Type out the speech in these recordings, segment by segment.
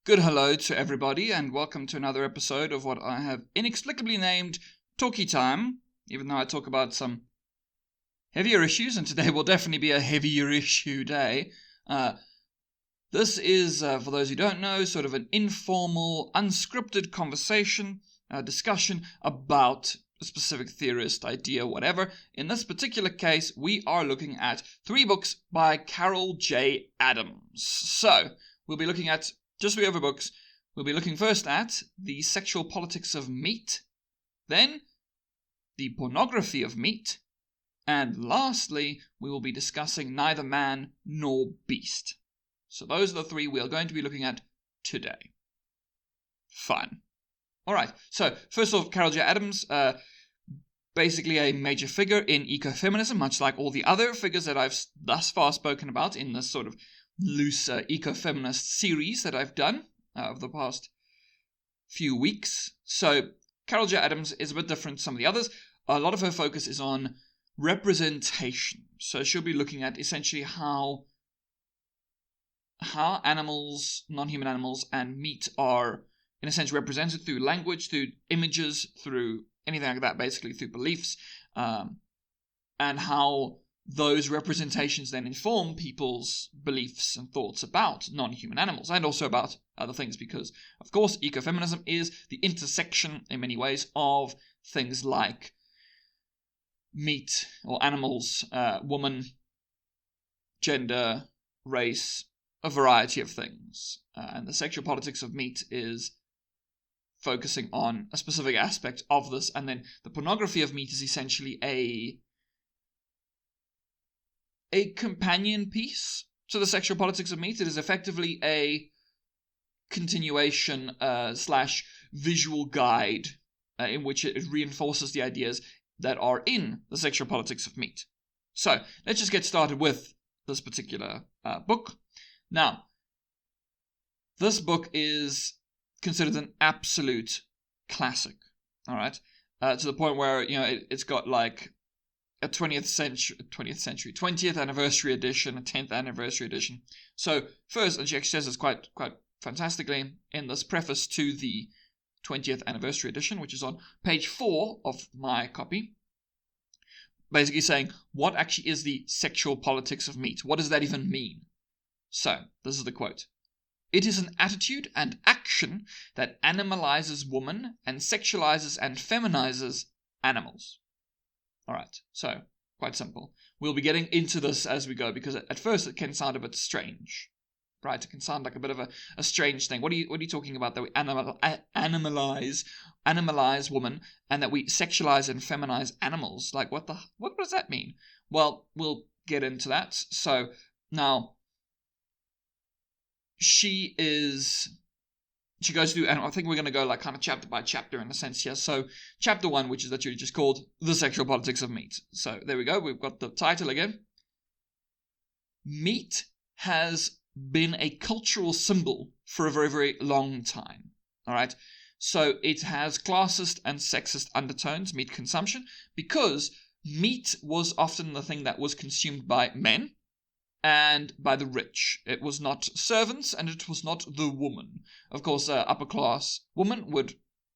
Good hello to everybody, and welcome to another episode of what I have inexplicably named Talky Time, even though I talk about some heavier issues, and today will definitely be a heavier issue day. This is, for those who don't know, sort of an informal, unscripted conversation, discussion about a specific theorist, idea, whatever. In this particular case, we are looking at 3 books by Carol J. Adams. So, we'll be looking at just 3 other books. We'll be looking first at The Sexual Politics of Meat, then The Pornography of Meat, and lastly, we will be discussing Neither Man Nor Beast. So those are the 3 we are going to be looking at today. Fun. Alright, so first off, Carol J. Adams, basically a major figure in ecofeminism, much like all the other figures that I've thus far spoken about in this sort of loose ecofeminist series that I've done over the past few weeks. So Carol J. Adams is a bit different to some of the others. A lot of her focus is on representation. So she'll be looking at essentially how animals, non-human animals, and meat are in a sense represented through language, through images, through anything like that, basically through beliefs, and how those representations then inform people's beliefs and thoughts about non-human animals and also about other things, because, of course, ecofeminism is the intersection, in many ways, of things like meat or animals, woman, gender, race, a variety of things. And the sexual politics of meat is focusing on a specific aspect of this, and then the pornography of meat is essentially a companion piece to the sexual politics of meat. It is effectively a continuation slash visual guide in which it reinforces the ideas that are in the sexual politics of meat. So let's just get started with this particular book. Now, this book is considered an absolute classic, all right, to the point where, you know, it's got like a 20th anniversary edition, a 10th anniversary edition. So first, and she actually says this quite fantastically in this preface to the 20th anniversary edition, which is on page 4 of my copy, basically saying, what actually is the sexual politics of meat? What does that even mean? So, this is the quote. It is an attitude and action that animalizes woman and sexualizes and feminizes animals. Alright, so, quite simple. We'll be getting into this as we go, because at first it can sound a bit strange. Right, it can sound like a bit of a strange thing. What are you talking about, that we animalize woman, and that we sexualize and feminize animals? Like, what does that mean? Well, we'll get into that. So, now, she goes through, and I think we're going to go like kind of chapter by chapter in a sense here. So chapter 1, which is literally just called The Sexual Politics of Meat. So there we go. We've got the title again. Meat has been a cultural symbol for a very, very long time. All right. So it has classist and sexist undertones, meat consumption, because meat was often the thing that was consumed by men and by the rich. It was not servants, and it was not the woman. Of course, upper class woman would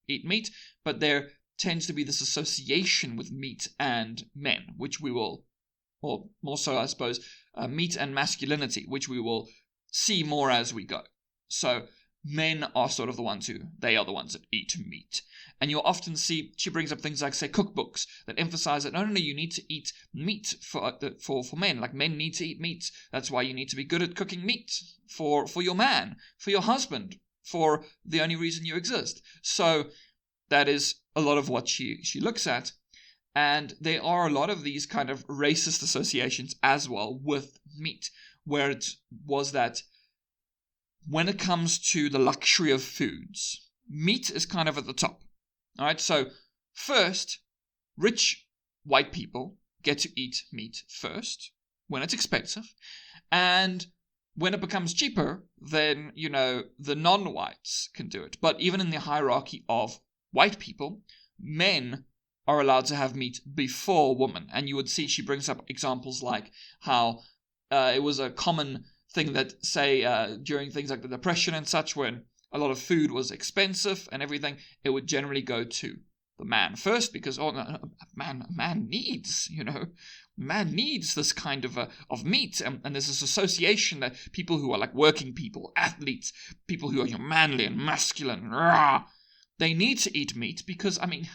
eat meat, but there tends to be this association with meat and men, which we will, or more so, I suppose, meat and masculinity, which we will see more as we go. So men are sort of the ones they are the ones that eat meat. And you'll often see, she brings up things like, say, cookbooks that emphasize that not only you need to eat meat for men, like men need to eat meat. That's why you need to be good at cooking meat for your man, for your husband, for the only reason you exist. So that is a lot of what she looks at. And there are a lot of these kind of racist associations as well with meat, where it was that when it comes to the luxury of foods, meat is kind of at the top. All right, so first, rich white people get to eat meat first when it's expensive, and when it becomes cheaper, then, you know, the non-whites can do it. But even in the hierarchy of white people, men are allowed to have meat before women. And you would see she brings up examples like how it was a common thing that, say, during things like the Depression and such, when a lot of food was expensive and everything, it would generally go to the man first, because man needs, man needs this kind of meat, and there's this association that people who are like working people, athletes, people who are manly and masculine, they need to eat meat because, I mean,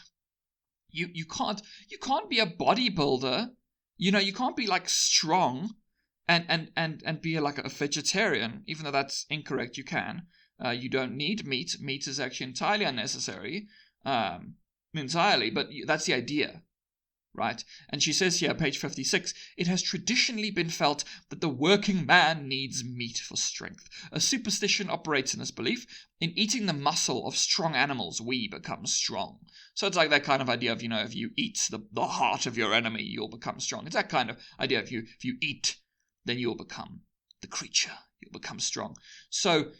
you can't be a bodybuilder, you can't be like strong and be like a vegetarian, even though that's incorrect. You can. You don't need meat. Meat is actually entirely unnecessary. Entirely, but that's the idea, right? And she says here, page 56, it has traditionally been felt that the working man needs meat for strength. A superstition operates in this belief. In eating the muscle of strong animals, we become strong. So it's like that kind of idea of, if you eat the heart of your enemy, you'll become strong. It's that kind of idea. If you eat, then you'll become the creature. You'll become strong. So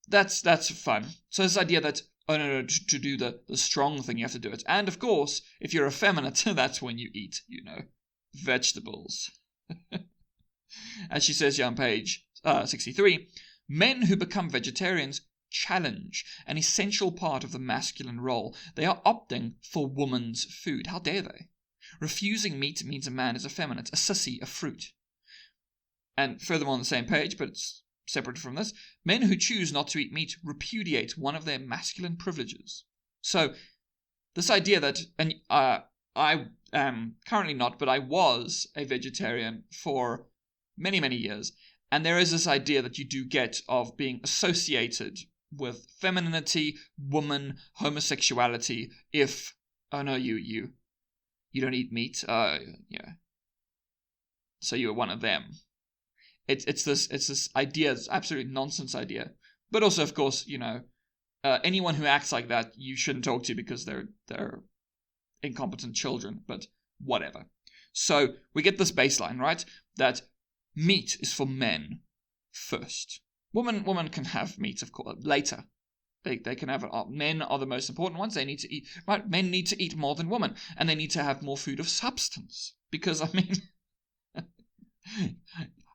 that's fun. So this idea that, oh, no, to do the strong thing, you have to do it. And, of course, if you're effeminate, that's when you eat, vegetables. As she says here on page 63, men who become vegetarians challenge an essential part of the masculine role. They are opting for woman's food. How dare they? Refusing meat means a man is effeminate, a sissy, a fruit. And furthermore on the same page, but it's separate from this, men who choose not to eat meat repudiate one of their masculine privileges. So, this idea that, and I am currently not, but I was a vegetarian for many, many years, and there is this idea that you do get of being associated with femininity, woman, homosexuality, if, oh no, you don't eat meat, so you're one of them. It's this idea, this absolute nonsense idea. But also, of course, anyone who acts like that, you shouldn't talk to because they're incompetent children, but whatever. So we get this baseline, right? That meat is for men first. Women can have meat, of course, later. They can have it. Men are the most important ones. They need to eat, right? Men need to eat more than women, and they need to have more food of substance. Because, I mean,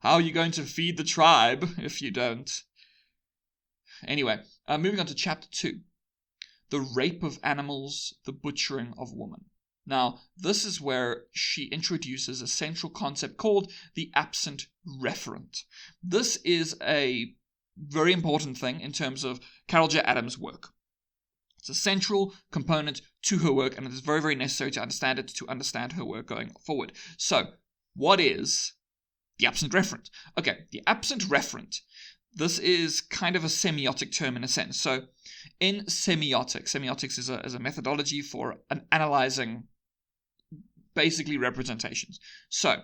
how are you going to feed the tribe if you don't? Anyway, moving on to chapter 2. The rape of animals, the butchering of women. Now, this is where she introduces a central concept called the absent referent. This is a very important thing in terms of Carol J. Adams' work. It's a central component to her work, and it is very, very necessary to understand it to understand her work going forward. So, what is the absent referent? Okay, the absent referent. This is kind of a semiotic term in a sense. So, in semiotics is a methodology for analyzing basically representations. So,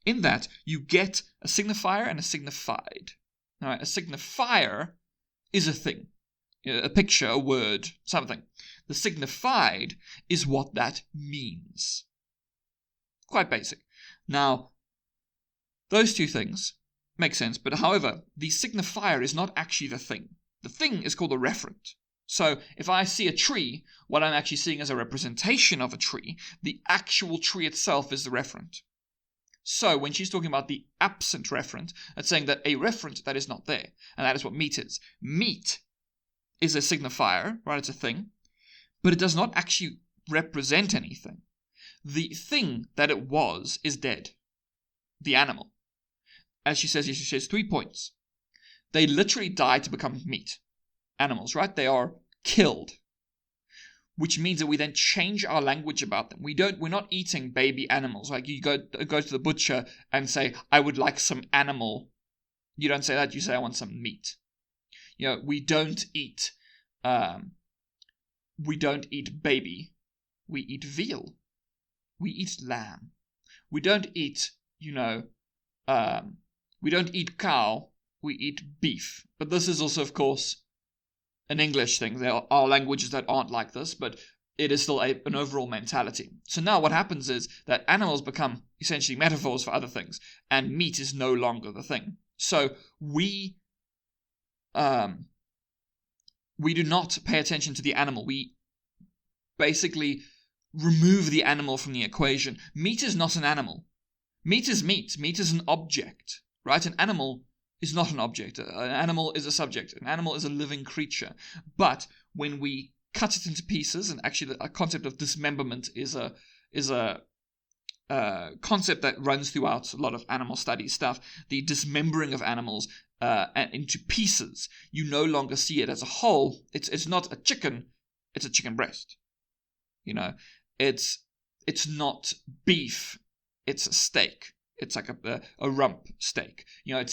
in that, you get a signifier and a signified. All right, a signifier is a thing, a picture, a word, something. The signified is what that means. Quite basic. Now, those two things make sense, but however, the signifier is not actually the thing. The thing is called a referent. So, if I see a tree, what I'm actually seeing is a representation of a tree. The actual tree itself is the referent. So, when she's talking about the absent referent, that's saying that a referent that is not there, and that is what meat is. Meat is a signifier, right? It's a thing, but it does not actually represent anything. The thing that it was is dead. The animal. As she says 3 points. They literally die to become meat. Animals, right? They are killed. Which means that we then change our language about them. We're not eating baby animals. Like you go to the butcher and say, I would like some animal. You don't say that, you say I want some meat. We don't eat baby. We eat veal. We eat lamb. We don't eat, we don't eat cow. We eat beef. But this is also, of course, an English thing. There are languages that aren't like this, but it is still an overall mentality. So now what happens is that animals become essentially metaphors for other things, and meat is no longer the thing. So we do not pay attention to the animal. We basically remove the animal from the equation. Meat is not an animal. Meat is meat. Meat is an object, right? An animal is not an object. An animal is a subject. An animal is a living creature. But when we cut it into pieces, and actually a concept of dismemberment is a concept that runs throughout a lot of animal studies stuff, the dismembering of animals into pieces, you no longer see it as a whole. It's not a chicken, it's a chicken breast. You know, it's not beef, it's a steak. It's like a rump steak. You know,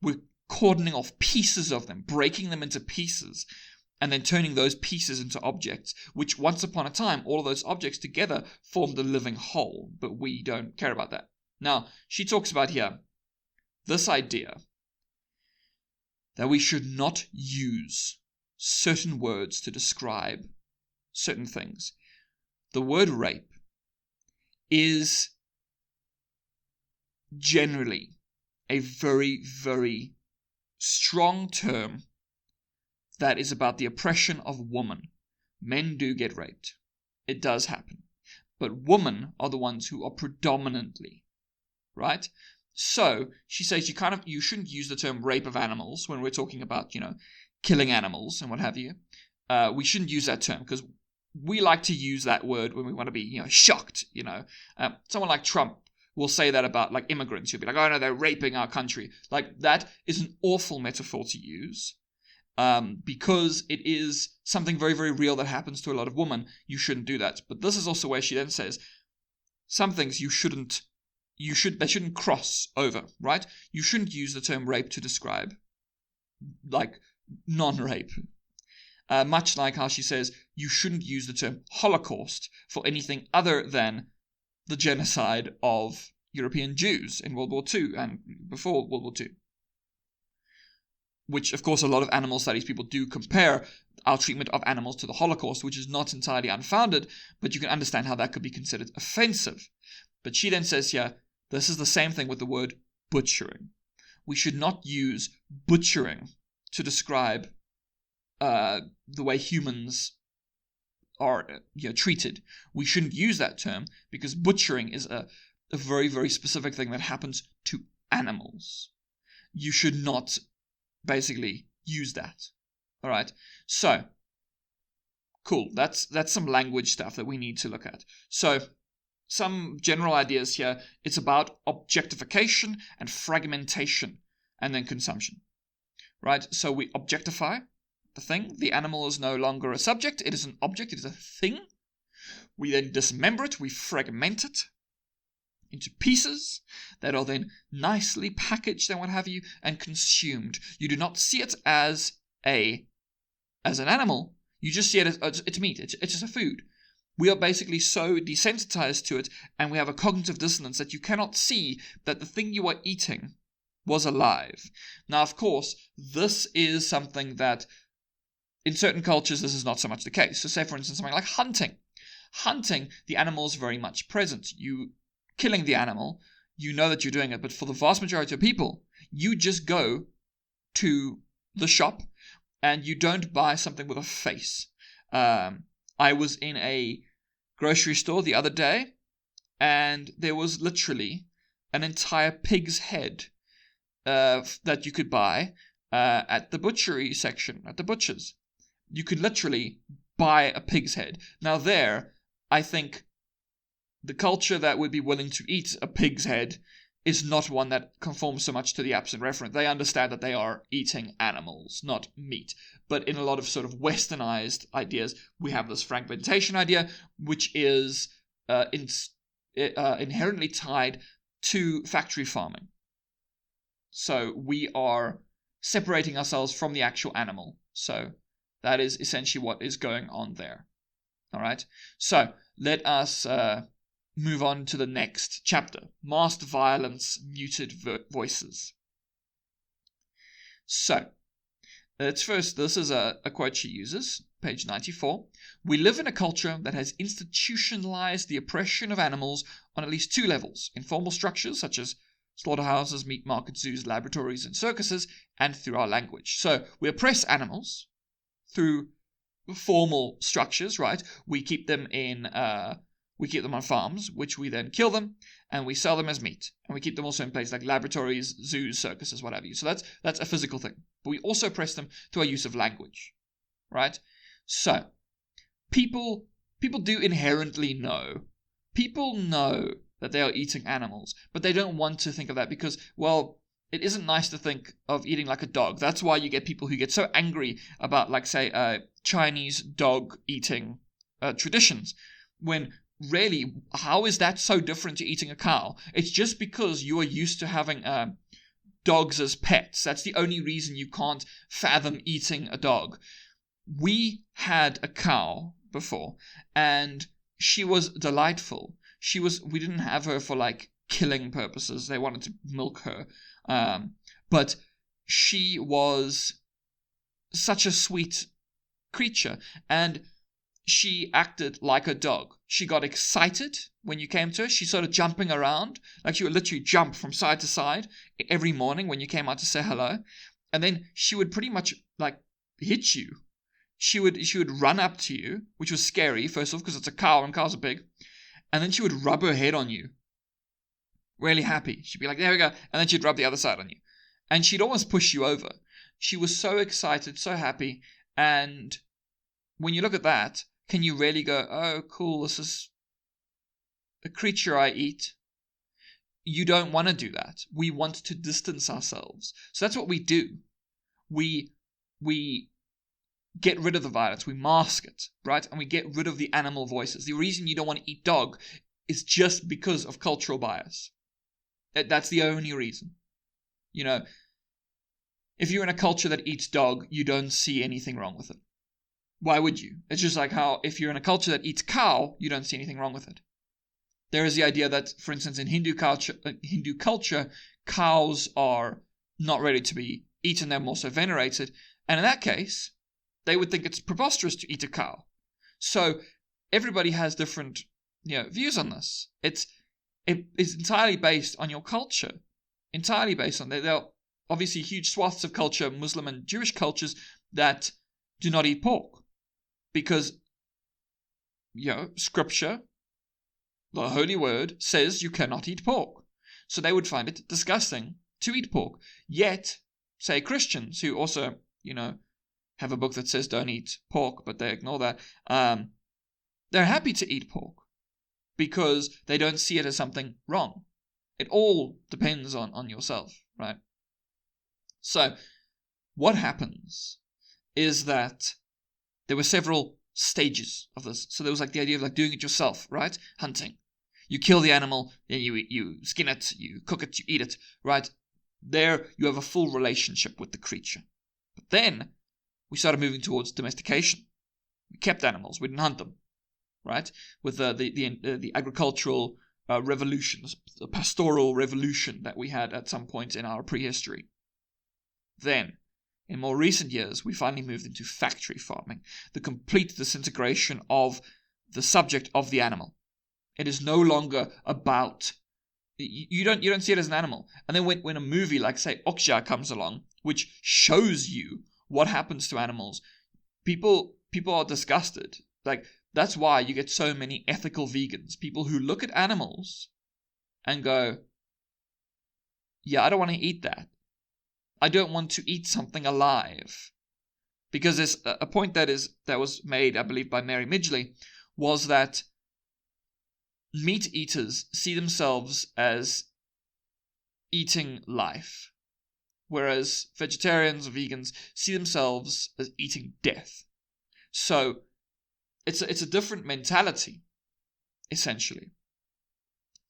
we're cordoning off pieces of them, breaking them into pieces, and then turning those pieces into objects, which once upon a time, all of those objects together formed a living whole, but we don't care about that. Now, she talks about here this idea that we should not use certain words to describe certain things. The word rape is generally a very, very strong term that is about the oppression of women. Men do get raped. It does happen. But women are the ones who are predominantly, right? So she says you shouldn't use the term rape of animals when we're talking about, killing animals and what have you. We shouldn't use that term because we like to use that word when we want to be, shocked, Someone like Trump will say that about like immigrants. He'll be like, oh no, they're raping our country. Like that is an awful metaphor to use because it is something very, very real that happens to a lot of women. You shouldn't do that. But this is also where she then says some things they shouldn't cross over, right? You shouldn't use the term rape to describe like non-rape. Much like how she says you shouldn't use the term Holocaust for anything other than the genocide of European Jews in World War II and before World War II. Which, of course, a lot of animal studies people do compare our treatment of animals to the Holocaust, which is not entirely unfounded, but you can understand how that could be considered offensive. But she then says here, this is the same thing with the word butchering. We should not use butchering to describe the way humans are treated. We shouldn't use that term because butchering is a very, very specific thing that happens to animals. You should not basically use that. All right. So, cool. That's some language stuff that we need to look at. So, some general ideas here. It's about objectification and fragmentation and then consumption. Right? So we objectify the thing. The animal is no longer a subject. It is an object. It is a thing. We then dismember it. We fragment it into pieces that are then nicely packaged and what have you and consumed. You do not see it as an animal. You just see it as it's meat. It's just a food. We are basically so desensitized to it and we have a cognitive dissonance that you cannot see that the thing you are eating was alive. Now, of course, this is something that in certain cultures, this is not so much the case. So say, for instance, something like hunting. Hunting, the animal is very much present. You killing the animal, you know that you're doing it. But for the vast majority of people, you just go to the shop and you don't buy something with a face. I was in a grocery store the other day and there was literally an entire pig's head that you could buy at the butchery section, at the butchers. You could literally buy a pig's head. Now there, I think the culture that would be willing to eat a pig's head is not one that conforms so much to the absent referent. They understand that they are eating animals, not meat. But in a lot of sort of westernized ideas, we have this fragmentation idea, which is inherently tied to factory farming. So we are separating ourselves from the actual animal. So that is essentially what is going on there. All right. So let us move on to the next chapter. Masked violence, muted voices. So let's first, this is a quote she uses, page 94. We live in a culture that has institutionalized the oppression of animals on at least two levels. Informal structures such as slaughterhouses, meat markets, zoos, laboratories, and circuses, and through our language. So we oppress animals through formal structures, right? We keep them in We keep them on farms, which we then kill them, and we sell them as meat. And we keep them also in places like laboratories, zoos, circuses, what have you. So that's a physical thing. But we also oppress them through our use of language, right? So, people do inherently know. People know that they are eating animals, but they don't want to think of that because, well, it isn't nice to think of eating like a dog. That's why you get people who get so angry about, like, say, Chinese dog eating traditions, when really, how is that so different to eating a cow? It's just because you are used to having dogs as pets. That's the only reason you can't fathom eating a dog. We had a cow before, and she was delightful. We didn't have her for, like, killing purposes. They wanted to milk her. But she was such a sweet creature, and she acted like a dog. She got excited when you came to her. She started jumping around, like she would literally jump from side to side every morning when you came out to say hello. And then she would pretty much, like, hit you. She would run up to you, which was scary, first of all, because it's a cow and cows are big. And then she would rub her head on you. Really happy. She'd be like, there we go. And then she'd rub the other side on you. And she'd almost push you over. She was so excited, so happy. And when you look at that, can you really go, oh, cool, this is a creature I eat? You don't want to do that. We want to distance ourselves. So that's what we do. We get rid of the violence. We mask it, right? And we get rid of the animal voices. The reason you don't want to eat dog is just because of cultural bias. That's the only reason. You know, if you're in a culture that eats dog, you don't see anything wrong with it. Why would you? It's just like how if you're in a culture that eats cow, you don't see anything wrong with it. There is the idea that, for instance, in Hindu culture, cows are not ready to be eaten, they're more so venerated. And in that case, they would think it's preposterous to eat a cow. So everybody has different, views on this. It's entirely based on your culture. Entirely based on there are obviously huge swaths of culture, Muslim and Jewish cultures, that do not eat pork. Because, scripture, the holy word, says you cannot eat pork. So they would find it disgusting to eat pork. Yet, say Christians who also, have a book that says don't eat pork, but they ignore that, they're happy to eat pork because they don't see it as something wrong. It all depends on yourself, right? So, what happens is that there were several stages of this. So there was like the idea of like doing it yourself, right? Hunting. You kill the animal, then you skin it, you cook it, you eat it, right? There you have a full relationship with the creature. But then we started moving towards domestication. We kept animals, we didn't hunt them, right? With the agricultural revolutions, the pastoral revolution that we had at some point in our prehistory. Then, in more recent years, we finally moved into factory farming, the complete disintegration of the subject of the animal. It is no longer about you don't see it as an animal. And then when a movie like, say, Okja comes along, which shows you what happens to animals, people are disgusted. Like, that's why you get so many ethical vegans, people who look at animals and go, yeah, I don't want to eat that. I don't want to eat something alive. Because there's a point that was made, I believe, by Mary Midgley, was that meat eaters see themselves as eating life, whereas vegetarians or vegans see themselves as eating death. So it's a different mentality, essentially.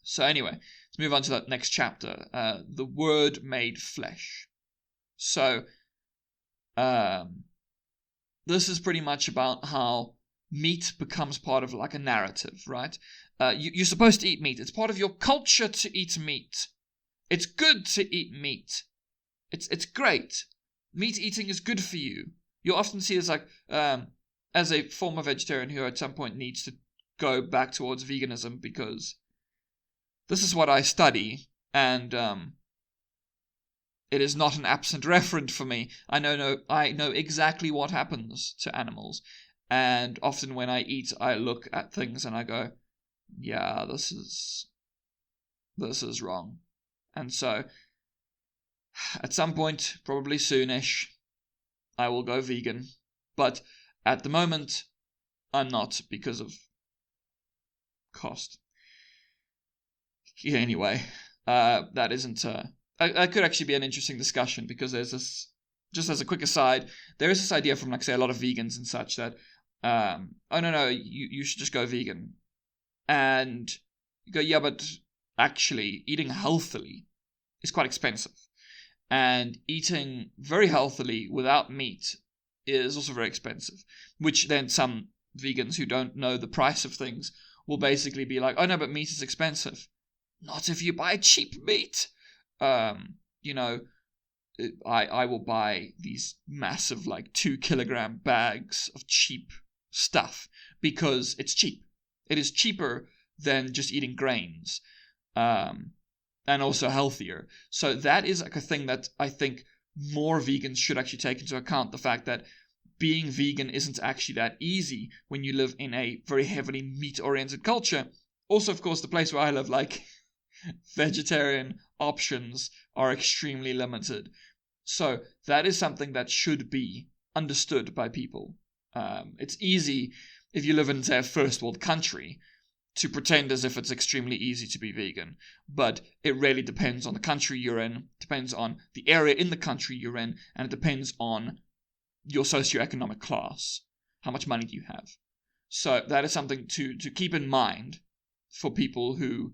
So anyway, let's move on to that next chapter, the Word made flesh. So this is pretty much about how meat becomes part of like a narrative, right? You're supposed to eat meat. It's part of your culture to eat meat. It's good to eat meat. It's great. Meat eating is good for you. You'll often see this like, as a former vegetarian who at some point needs to go back towards veganism because this is what I study, and it is not an absent referent for me. I know exactly what happens to animals, and often when I eat, I look at things and I go, yeah, this is wrong. And so, at some point, probably soonish, I will go vegan. But at the moment, I'm not, because of cost. Yeah, anyway, that isn't... that could actually be an interesting discussion, because there's this... Just as a quick aside, there is this idea from, like, say, a lot of vegans and such that, oh, no, you should just go vegan. And you go, yeah, but actually, eating healthily is quite expensive. And eating very healthily without meat is also very expensive. Which then some vegans who don't know the price of things will basically be like, oh, no, but meat is expensive. Not if you buy cheap meat. You know, I will buy these massive, like, 2-kilogram bags of cheap stuff because it's cheap. It is cheaper than just eating grains, and also healthier. So that is like a thing that I think more vegans should actually take into account, the fact that being vegan isn't actually that easy when you live in a very heavily meat-oriented culture. Also, of course, the place where I live, like, vegetarian options are extremely limited. So that is something that should be understood by people. It's easy if you live in, say, a first world country to pretend as if it's extremely easy to be vegan, but it really depends on the country you're in, depends on the area in the country you're in, and it depends on your socioeconomic class. How much money do you have? So that is something to keep in mind for people who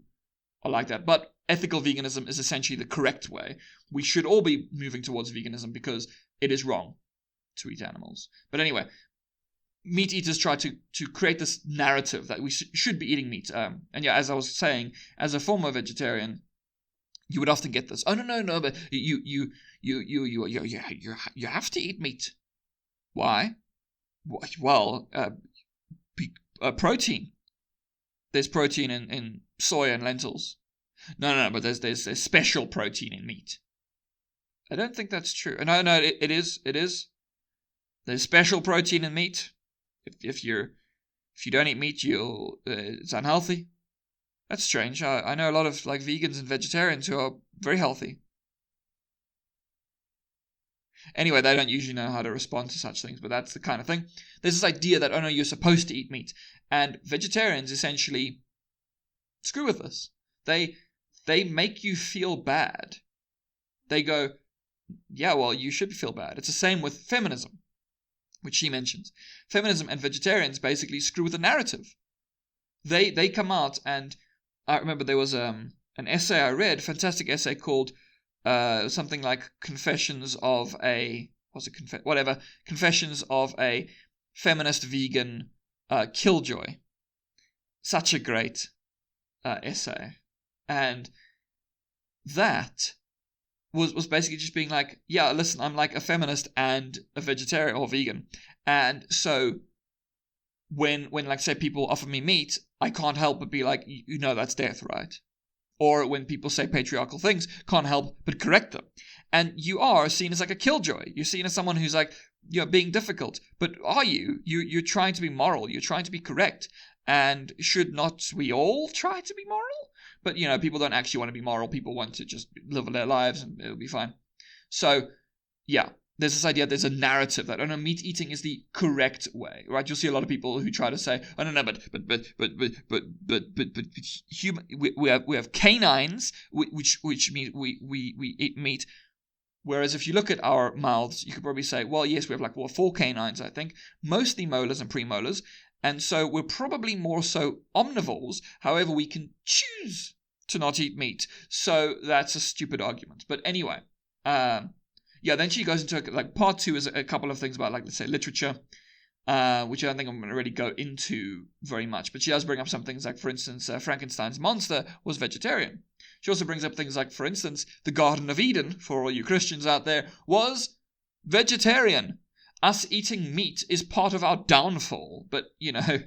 are like that. But ethical veganism is essentially the correct way. We should all be moving towards veganism because it is wrong to eat animals. But anyway, meat eaters try to create this narrative that we should be eating meat. And yeah, as I was saying, as a former vegetarian, you would often get this. Oh, no, but you have to eat meat. Why? Well, protein. There's protein in soy and lentils. No, but there's special protein in meat. I don't think that's true. No, it is. There's special protein in meat. If you don't eat meat, it's unhealthy. That's strange. I know a lot of, like, vegans and vegetarians who are very healthy. Anyway, they don't usually know how to respond to such things, but that's the kind of thing. There's this idea that, oh no, you're supposed to eat meat. And vegetarians essentially screw with this. They make you feel bad. They go, yeah, well, you should feel bad. It's the same with feminism, which she mentions. Feminism and vegetarians basically screw with the narrative. They come out, and I remember there was an essay I read, fantastic essay called something like Confessions of a Feminist Vegan Killjoy. Such a great essay. And that was basically just being like, yeah, listen, I'm like a feminist and a vegetarian or vegan. And so when like, say, people offer me meat, I can't help but be like, you know, that's death, right? Or when people say patriarchal things, can't help but correct them. And you are seen as like a killjoy. You're seen as someone who's like, you know, being difficult. But are you? You're trying to be moral. You're trying to be correct. And should not we all try to be moral? But, you know, people don't actually want to be moral. People want to just live their lives and it'll be fine. So, yeah, there's this idea, there's a narrative that, oh no, meat eating is the correct way, right? You'll see a lot of people who try to say, oh no, but human, we have canines, which means we eat meat. Whereas if you look at our mouths, you could probably say, well, yes, we have 4 canines, I think, mostly molars and premolars. And so we're probably more so omnivores. However, we can choose to not eat meat. So that's a stupid argument. But anyway, yeah, then she goes into, like, part 2 is a couple of things about, like, let's say, literature, which I don't think I'm going to really go into very much. But she does bring up some things like, for instance, Frankenstein's monster was vegetarian. She also brings up things like, for instance, the Garden of Eden, for all you Christians out there, was vegetarian. Us eating meat is part of our downfall. But, you know,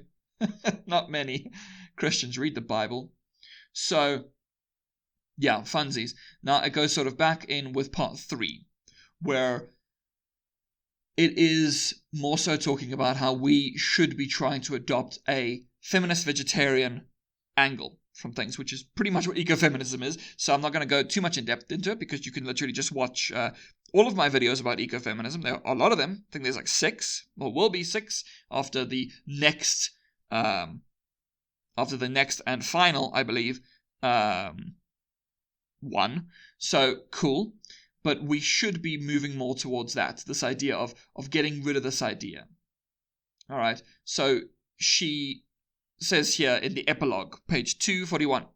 not many Christians read the Bible. So, yeah, funsies. Now, it goes sort of back in with part 3, where it is more so talking about how we should be trying to adopt a feminist-vegetarian angle from things, which is pretty much what ecofeminism is. So I'm not going to go too much in depth into it, because you can literally just watch all of my videos about ecofeminism. There are a lot of them. I think there's like 6, or will be 6 after the next and final, I believe, one. So cool. But we should be moving more towards that, this idea of getting rid of this idea. All right. So she says here in the epilogue, page 241,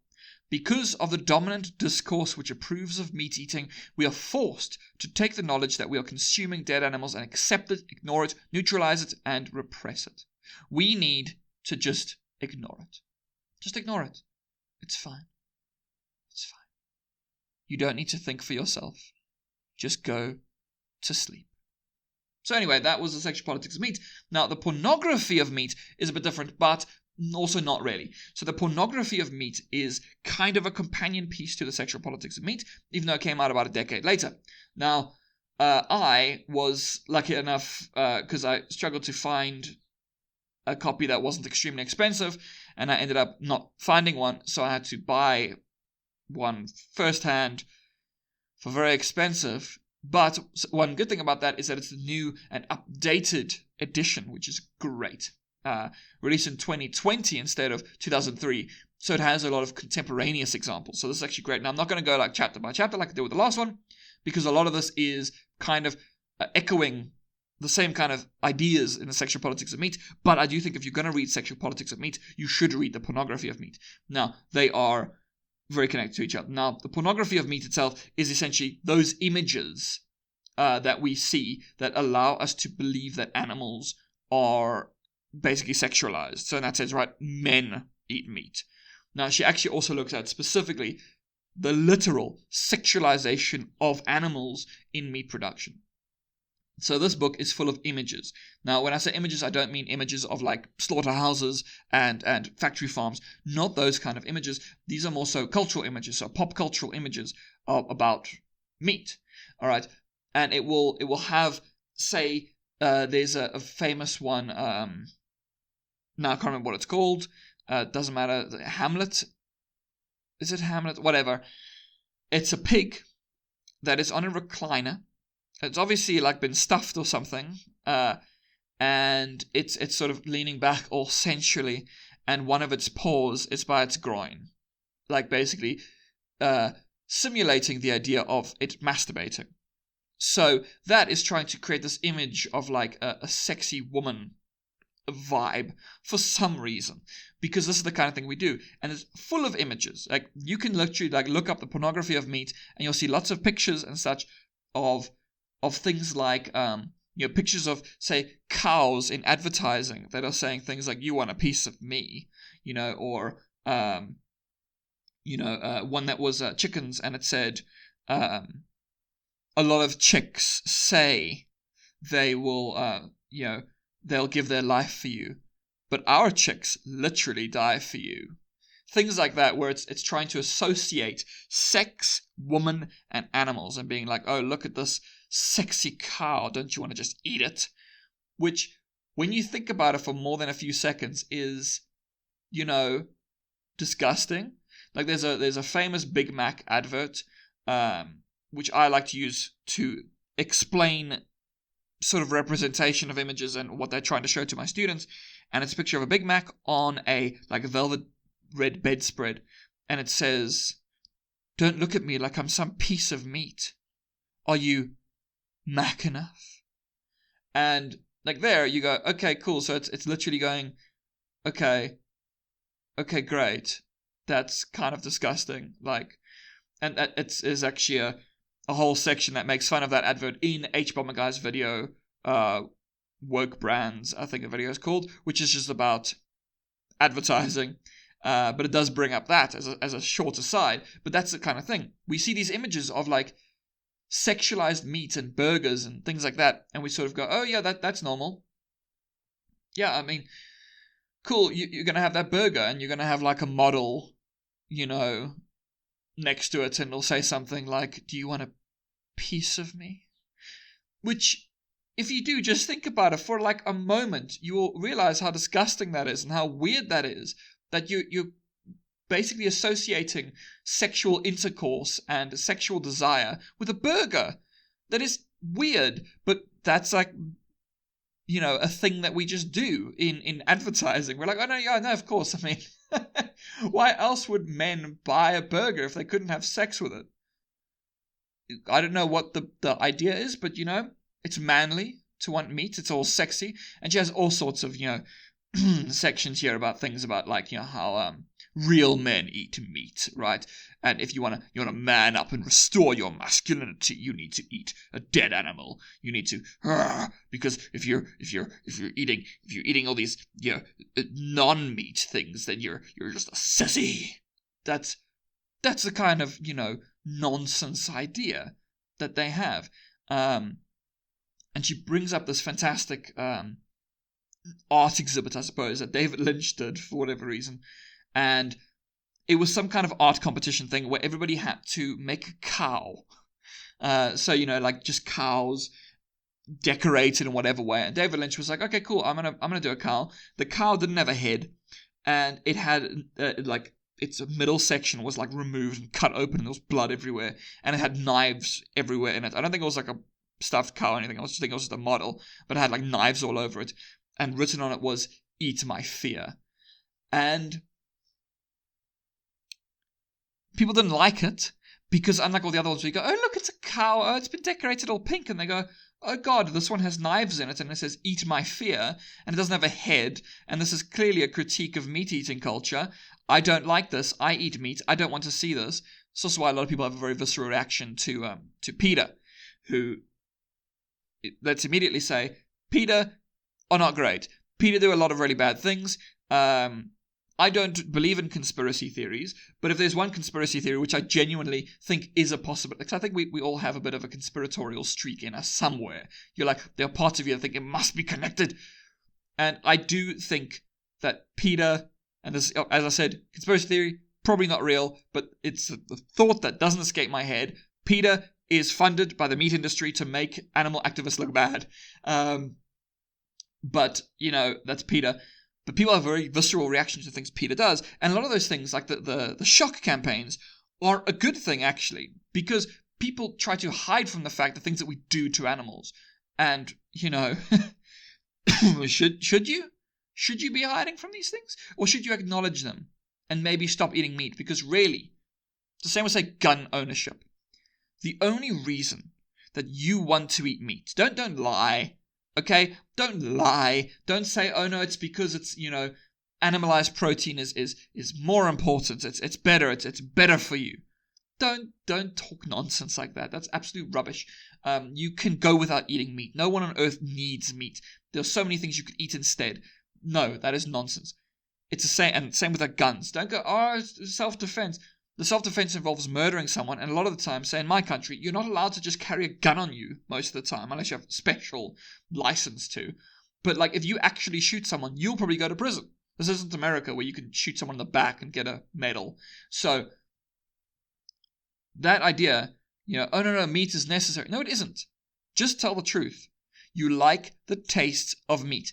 because of the dominant discourse which approves of meat eating, we are forced to take the knowledge that we are consuming dead animals and accept it, ignore it, neutralize it, and repress it. We need to just ignore it. Just ignore it. It's fine. It's fine. You don't need to think for yourself. Just go to sleep. So anyway, that was the sexual politics of meat. Now, the pornography of meat is a bit different, but also not really. So the pornography of meat is kind of a companion piece to the sexual politics of meat, even though it came out about a decade later. Now, I was lucky enough, because I struggled to find a copy that wasn't extremely expensive, and I ended up not finding one, so I had to buy one firsthand for very expensive. But one good thing about that is that it's the new and updated edition, which is great. Released in 2020 instead of 2003, so it has a lot of contemporaneous examples. So this is actually great. Now, I'm not going to go like chapter by chapter like I did with the last one, because a lot of this is kind of echoing the same kind of ideas in the sexual politics of meat. But I do think if you're going to read sexual politics of meat, you should read the pornography of meat. Now, they are very connected to each other. Now, the pornography of meat itself is essentially those images that we see that allow us to believe that animals are basically sexualized. So in that sense, right, men eat meat. Now, she actually also looks at specifically the literal sexualization of animals in meat production. So this book is full of images. Now, when I say images, I don't mean images of like slaughterhouses and factory farms. Not those kind of images. These are more so cultural images, so pop cultural images about meat. All right, and it will have, say, there's a famous one. Now I can't remember what it's called. Doesn't matter. Hamlet. Is it Hamlet? Whatever. It's a pig that is on a recliner. It's obviously like been stuffed or something, and it's sort of leaning back all sensually, and one of its paws is by its groin, like basically simulating the idea of it masturbating. So that is trying to create this image of like a sexy woman vibe for some reason, because this is the kind of thing we do, and it's full of images. Like you can literally like look up the pornography of meat, and you'll see lots of pictures and such of things like pictures of, say, cows in advertising that are saying things like, "You want a piece of me," or one that was chickens, and it said, "A lot of chicks say they will, they'll give their life for you, but our chicks literally die for you." Things like that, where it's trying to associate sex, woman, and animals, and being like, "Oh, look at this sexy cow, don't you want to just eat it?" Which, when you think about it for more than a few seconds, is, disgusting. Like there's a famous Big Mac advert, which I like to use to explain sort of representation of images and what they're trying to show to my students. And it's a picture of a Big Mac on a velvet red bedspread, and it says, "Don't look at me like I'm some piece of meat. Are you Mac enough?" And like there you go, okay, cool. So it's literally going, okay, great. That's kind of disgusting. Like, and that is actually a whole section that makes fun of that advert in H Bomber Guy's video, Woke Brands, I think the video is called, which is just about advertising. But it does bring up that as a short aside. But that's the kind of thing. We see these images of like sexualized meat and burgers and things like that, and we sort of go, "Oh yeah, that's normal." Yeah, I mean, cool. You're gonna have that burger, and you're gonna have like a model, next to it, and it'll say something like, "Do you want a piece of me?" Which, if you do, just think about it for like a moment, you will realize how disgusting that is and how weird that is. That you're basically associating sexual intercourse and sexual desire with a burger. That is weird, but that's like, you know, a thing that we just do in advertising. We're like, oh no, yeah, no, of course. I mean, why else would men buy a burger if they couldn't have sex with it? I don't know what the idea is, but, you know, it's manly to want meat. It's all sexy. And she has all sorts of, you know, sections here about things about, like, you know, how real men eat meat, right? And if you want to man up and restore your masculinity, you need to eat a dead animal. You need to, because if you're eating all these, you know, non-meat things, then you're just a sissy. That's the kind of, you know, nonsense idea that they have. And she brings up this fantastic art exhibit, I suppose, that David Lynch did for whatever reason. And it was some kind of art competition thing where everybody had to make a cow. So, you know, like just cows decorated in whatever way. And David Lynch was like, okay, cool, I'm gonna do a cow. The cow didn't have a head, and it had like its middle section was like removed and cut open, and there was blood everywhere, and it had knives everywhere in it. I don't think it was like a stuffed cow or anything. I just think it was just a model, but it had like knives all over it, and written on it was "Eat my fear." And people didn't like it because, unlike all the other ones, we go, "Oh look, it's a cow. Oh, it's been decorated all pink," and they go, "Oh God, this one has knives in it, and it says eat my fear, and it doesn't have a head, and this is clearly a critique of meat-eating culture. I don't like this. I eat meat. I don't want to see this." It's also why a lot of people have a very visceral reaction to PETA, who, let's immediately say, PETA are not great. PETA do a lot of really bad things. I don't believe in conspiracy theories, but if there's one conspiracy theory which I genuinely think is a possibility, because I think we all have a bit of a conspiratorial streak in us somewhere. You're like, there are parts of you that think it must be connected. And I do think that PETA, and this, as I said, conspiracy theory, probably not real, but it's the thought that doesn't escape my head. PETA is funded by the meat industry to make animal activists look bad. But, you know, that's PETA. But people have very visceral reactions to things PETA does. And a lot of those things, like the shock campaigns, are a good thing, actually. Because people try to hide from the fact the things that we do to animals. And, you know, should you? Should you be hiding from these things? Or should you acknowledge them and maybe stop eating meat? Because really, it's the same as, say, gun ownership. The only reason that you want to eat meat, don't lie. Okay, don't lie. Don't say, oh no, it's because it's, you know, animalized protein is more important. It's better. It's better for you. Don't talk nonsense like that. That's absolute rubbish. You can go without eating meat. No one on earth needs meat. There's so many things you could eat instead. No, that is nonsense. It's the same, and same with the guns. Don't go, oh, it's self-defense. The self-defense involves murdering someone, and a lot of the time, say in my country, you're not allowed to just carry a gun on you most of the time, unless you have a special license to. But, like, if you actually shoot someone, you'll probably go to prison. This isn't America where you can shoot someone in the back and get a medal. So, that idea, you know, oh no, meat is necessary. No, it isn't. Just tell the truth. You like the taste of meat.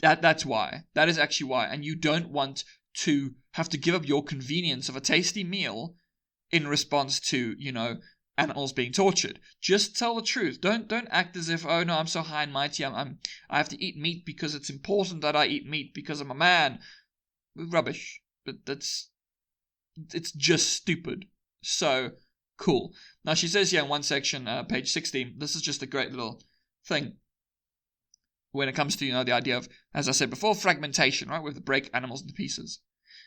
That's why. That is actually why. And you don't want to have to give up your convenience of a tasty meal in response to, you know, animals being tortured. Just tell the truth. Don't act as if, oh no, I'm so high and mighty. I have to eat meat because it's important that I eat meat because I'm a man. Rubbish. But it's just stupid. So cool. Now she says here in one section, page 16, this is just a great little thing when it comes to, you know, the idea of, as I said before, fragmentation, right? We have to break animals into pieces.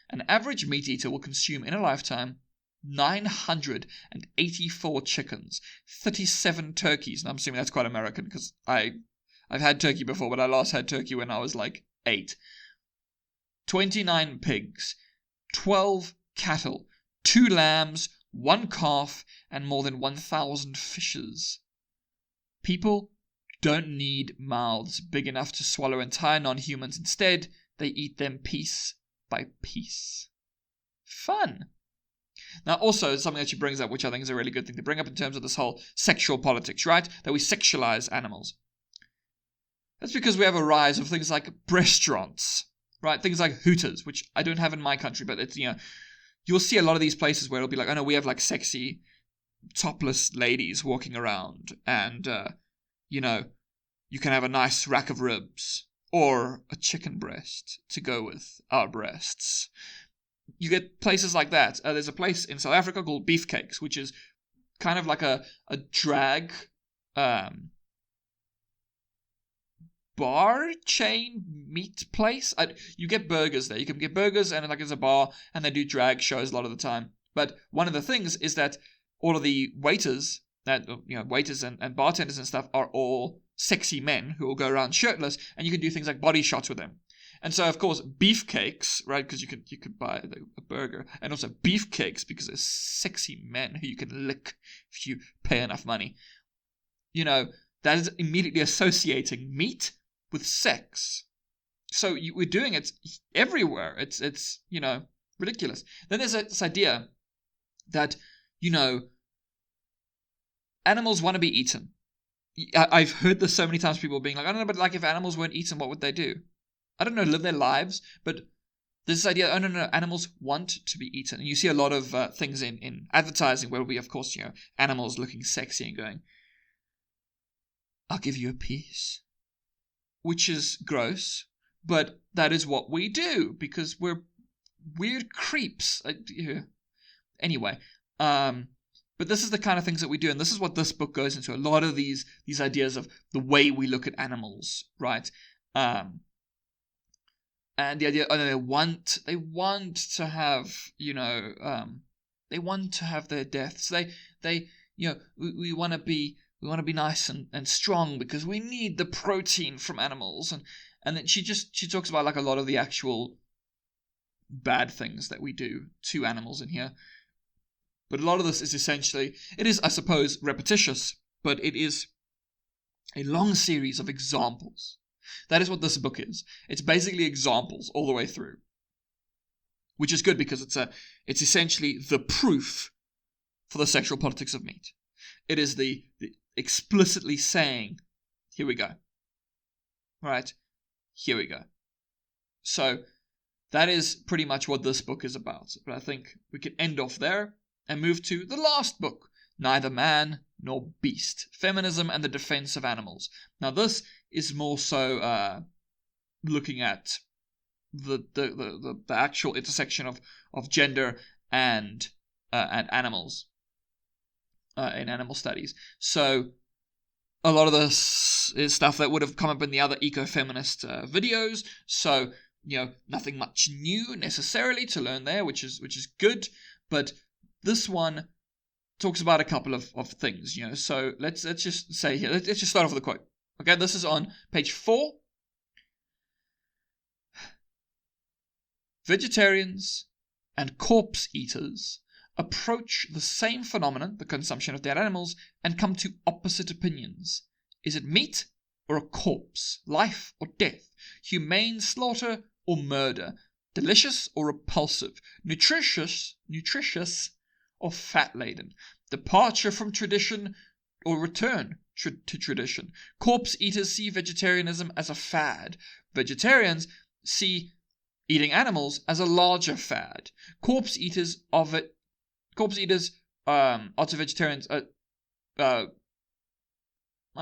An average meat eater will consume in a lifetime 984 chickens, 37 turkeys, and I'm assuming that's quite American because I've had turkey before, but I last had turkey when I was like 8. 29 pigs, 12 cattle, 2 lambs, 1 calf, and more than 1,000 fishes. People don't need mouths big enough to swallow entire non-humans. Instead, they eat them piece by piece. Fun. Now, also, something that she brings up, which I think is a really good thing to bring up in terms of this whole sexual politics, right? That we sexualize animals. That's because we have a rise of things like breastaurants. right? Things like Hooters, which I don't have in my country, but it's, you'll see a lot of these places where it'll be like, oh no, we have like sexy topless ladies walking around, and you can have a nice rack of ribs or a chicken breast to go with our breasts. You get places like that. There's a place in South Africa called Beefcakes, which is kind of like a drag bar chain meat place. You get burgers there. You can get burgers, and like there's a bar, and they do drag shows a lot of the time. But one of the things is that all of the waiters, waiters and bartenders and stuff, are all sexy men who will go around shirtless, and you can do things like body shots with them. And so, of course, beefcakes, right? Because you could buy a burger, and also beefcakes because there's sexy men who you can lick if you pay enough money. That is immediately associating meat with sex. So we're doing it everywhere. It's ridiculous. Then there's this idea that animals want to be eaten. I've heard this so many times. People being like, I don't know, but like if animals weren't eaten, what would they do? I don't know, live their lives, but there's this idea, oh no, animals want to be eaten. And you see a lot of things in advertising where we, of course, animals looking sexy and going, I'll give you a piece. Which is gross, but that is what we do because we're weird creeps. Anyway, but this is the kind of things that we do, and this is what this book goes into. A lot of these ideas of the way we look at animals, right? And the idea, they want to have, they want to have their deaths. We want to be nice and strong because we need the protein from animals, and then she talks about like a lot of the actual bad things that we do to animals in here. But a lot of this is essentially, it is, I suppose, repetitious, but it is a long series of examples. That is what this book is. It's basically examples all the way through, which is good because it's essentially the proof for the sexual politics of meat. It is the explicitly saying, here we go. Right? Here we go. So that is pretty much what this book is about. But I think we can end off there and move to the last book, Neither Man Nor Beast, Feminism and the Defense of Animals. Now this is more so looking at the actual intersection of gender and animals in animal studies. So a lot of this is stuff that would have come up in the other ecofeminist videos. So nothing much new necessarily to learn there, which is good. But this one talks about a couple of things. So let's just say here. Let's just start off with a quote. Okay, this is on page 4. Vegetarians and corpse eaters approach the same phenomenon, the consumption of dead animals, and come to opposite opinions. Is it meat or a corpse? Life or death? Humane slaughter or murder? Delicious or repulsive? Nutritious or fat-laden? Departure from tradition or return to tradition? Corpse eaters see vegetarianism as a fad. Vegetarians see eating animals as a larger fad. Corpse eaters are to vegetarians. I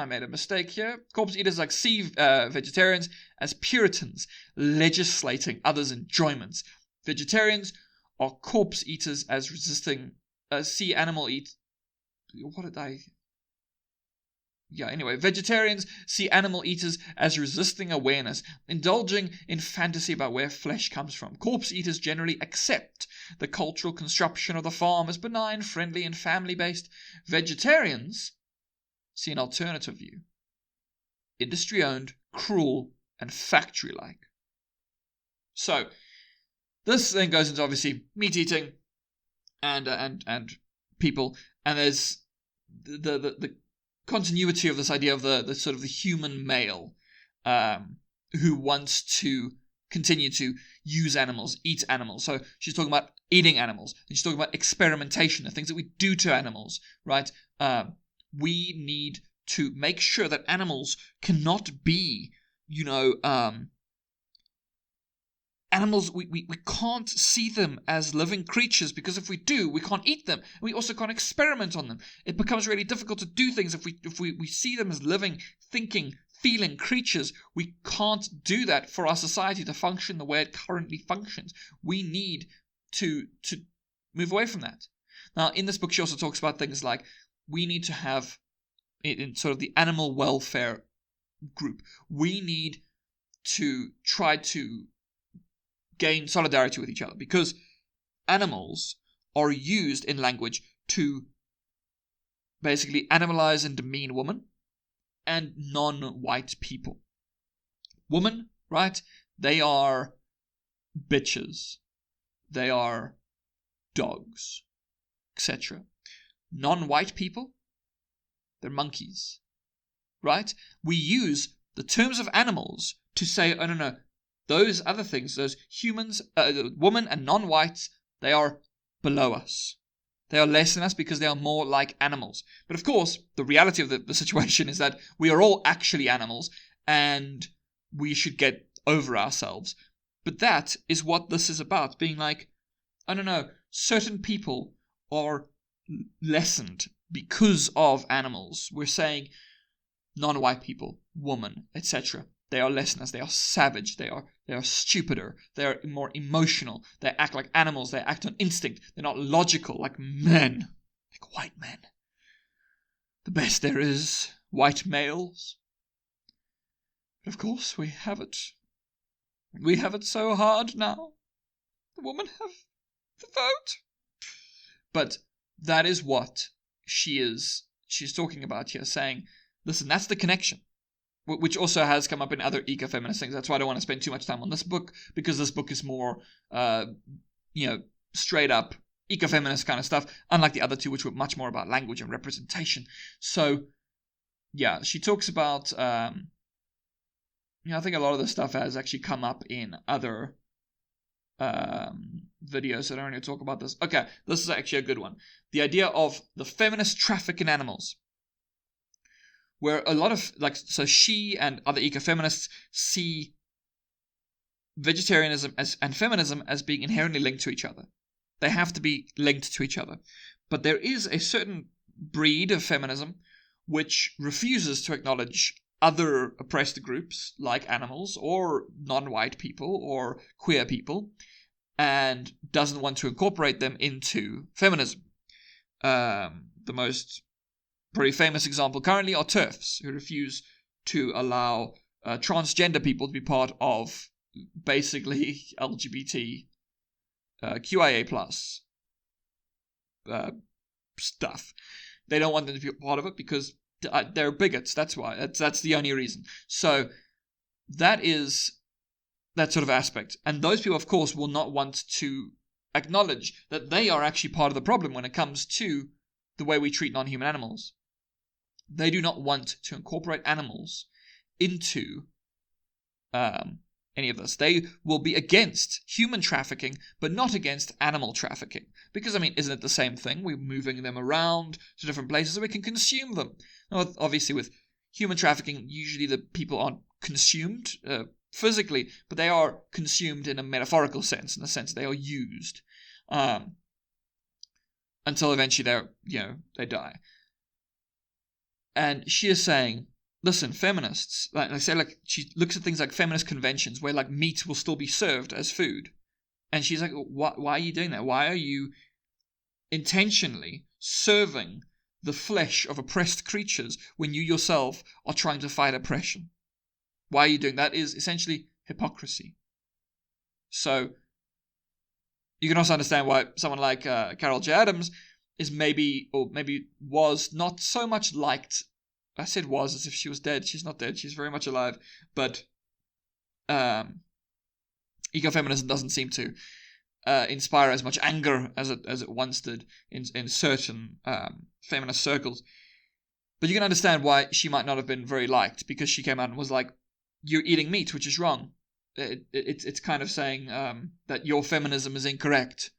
made a mistake here. Corpse eaters see vegetarians as Puritans, legislating others' enjoyments. Vegetarians are corpse eaters as resisting. See animal eat. What did I? Yeah, anyway, vegetarians see animal eaters as resisting awareness, indulging in fantasy about where flesh comes from. Corpse eaters generally accept the cultural construction of the farm as benign, friendly, and family-based. Vegetarians see an alternative view. Industry-owned, cruel, and factory-like. So, this then goes into, obviously, meat-eating and people, and there's the continuity of this idea of the sort of the human male who wants to continue to use animals, eat animals. So she's talking about eating animals, and she's talking about experimentation, the things that we do to animals, right? We need to make sure that animals cannot be, animals, we can't see them as living creatures, because if we do, we can't eat them. We also can't experiment on them. It becomes really difficult to do things if we see them as living, thinking, feeling creatures. We can't do that for our society to function the way it currently functions. We need to move away from that. Now, in this book, she also talks about things like we need to have, in sort of the animal welfare group, we need to try to gain solidarity with each other, because animals are used in language to basically animalize and demean women and non-white people. Women, right? They are bitches. They are dogs, etc. Non-white people, they're monkeys, right? We use the terms of animals to say, oh no, those other things, those humans, women and non-whites, they are below us. They are less than us because they are more like animals. But of course, the reality of the situation is that we are all actually animals, and we should get over ourselves. But that is what this is about, being like, I don't know, certain people are lessened because of animals. We're saying non-white people, women, etc. They are less than us. They are savage. They are stupider. They are more emotional. They act like animals. They act on instinct. They're not logical like men, like white men. The best there is, white males. But of course, we have it. We have it so hard now. The women have the vote. But that is what she's talking about here, saying, listen, that's the connection, which also has come up in other ecofeminist things. That's why I don't want to spend too much time on this book, because this book is more, straight up ecofeminist kind of stuff, unlike the other two, which were much more about language and representation. So, yeah, she talks about, I think a lot of this stuff has actually come up in other videos, so I don't really talk about this. Okay, this is actually a good one. The idea of the feminist traffic in animals, where a lot of, so she and other ecofeminists see vegetarianism and feminism as being inherently linked to each other. They have to be linked to each other. But there is a certain breed of feminism which refuses to acknowledge other oppressed groups like animals or non-white people or queer people, and doesn't want to incorporate them into feminism. The most pretty famous example currently are TERFs, who refuse to allow transgender people to be part of basically LGBT QIA plus stuff. They don't want them to be part of it because they're bigots. That's why. That's the only reason. So that is that sort of aspect. And those people, of course, will not want to acknowledge that they are actually part of the problem when it comes to the way we treat non-human animals. They do not want to incorporate animals into any of this. They will be against human trafficking, but not against animal trafficking. Because, isn't it the same thing? We're moving them around to different places so we can consume them. Now, obviously, with human trafficking, usually the people aren't consumed physically, but they are consumed in a metaphorical sense, in the sense they are used until eventually they die. And she is saying, listen, feminists, she looks at things like feminist conventions where meat will still be served as food. And she's like, why are you doing that? Why are you intentionally serving the flesh of oppressed creatures when you yourself are trying to fight oppression? Why are you doing that? Is essentially hypocrisy. So you can also understand why someone like Carol J. Adams is maybe was not so much liked. I said was as if she was dead. She's not dead. She's very much alive. But ecofeminism doesn't seem to inspire as much anger as it once did in certain feminist circles. But you can understand why she might not have been very liked, because she came out and was like, "You're eating meat, which is wrong." It's kind of saying that your feminism is incorrect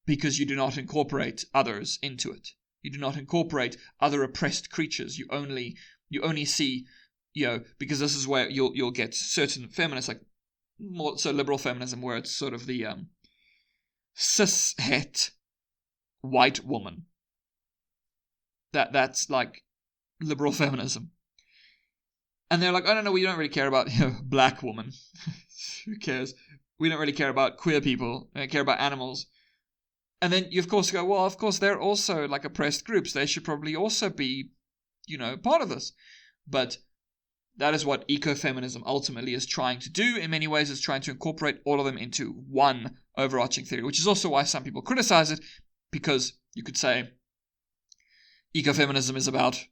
because you do not incorporate others into it. You do not incorporate other oppressed creatures. You only see, because this is where you'll get certain feminists like more so liberal feminism, where it's sort of the cis-het white woman. That's like liberal feminism. And they're like, oh no, we don't really care about black woman. Who cares? We don't really care about queer people. We don't care about animals. And then you of course go, well, of course they're also like oppressed groups. They should probably also be, part of this. But that is what ecofeminism ultimately is trying to do. In many ways, it's trying to incorporate all of them into one overarching theory, which is also why some people criticize it, because you could say ecofeminism is about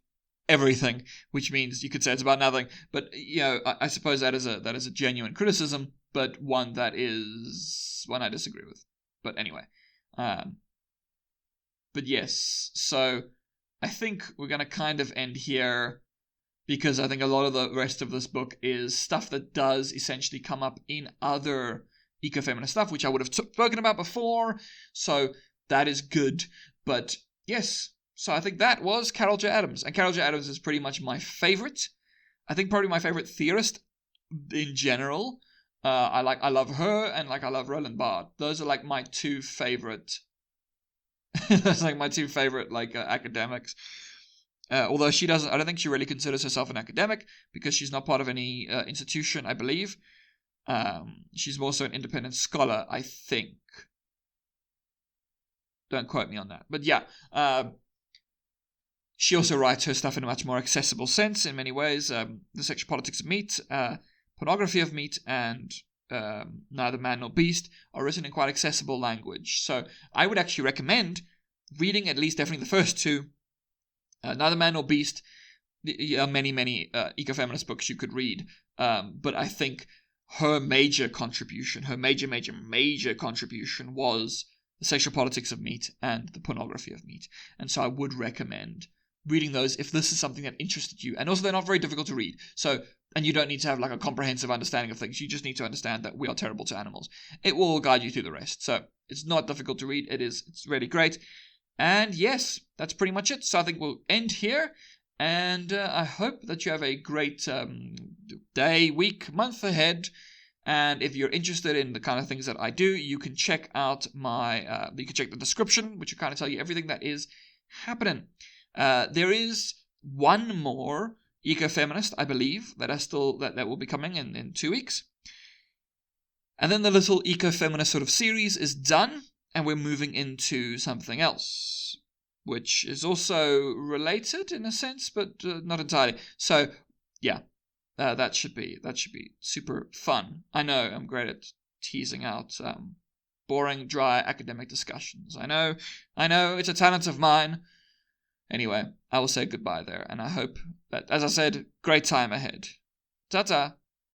everything, which means you could say it's about nothing. But I suppose that is a genuine criticism, but one that is one I disagree with. But anyway, but yes. So I think we're gonna kind of end here, because I think a lot of the rest of this book is stuff that does essentially come up in other ecofeminist stuff, which I would have spoken about before. So that is good. But yes. So I think that was Carol J. Adams. And Carol J. Adams is pretty much my favorite. I think probably my favorite theorist in general. I love her, and I love Roland Barthes. Those are like my two favorite. That's like my two favorite academics. Although she doesn't, I don't think she really considers herself an academic, because she's not part of any institution, I believe. She's more so an independent scholar, I think. Don't quote me on that. But yeah. She also writes her stuff in a much more accessible sense in many ways. The Sexual Politics of Meat, Pornography of Meat, and Neither Man Nor Beast are written in quite accessible language. So I would actually recommend reading at least definitely the first two. Neither Man Nor Beast, many ecofeminist books you could read. But I think her major contribution was The Sexual Politics of Meat and The Pornography of Meat. And so I would recommend reading those if this is something that interested you. And also they're not very difficult to read. So, and you don't need to have a comprehensive understanding of things. You just need to understand that we are terrible to animals. It will guide you through the rest. So it's not difficult to read. It's really great. And yes, that's pretty much it. So I think we'll end here. And I hope that you have a great day, week, month ahead. And if you're interested in the kind of things that I do, you can check out you can check the description, which will kind of tell you everything that is happening. There is one more ecofeminist, I believe, that will be coming in 2 weeks. And then the little ecofeminist sort of series is done, and we're moving into something else, which is also related in a sense, but not entirely. So, yeah. That should be super fun. I know I'm great at teasing out boring, dry academic discussions. I know, it's a talent of mine. Anyway, I will say goodbye there, and I hope that, as I said, great time ahead. Ta-ta!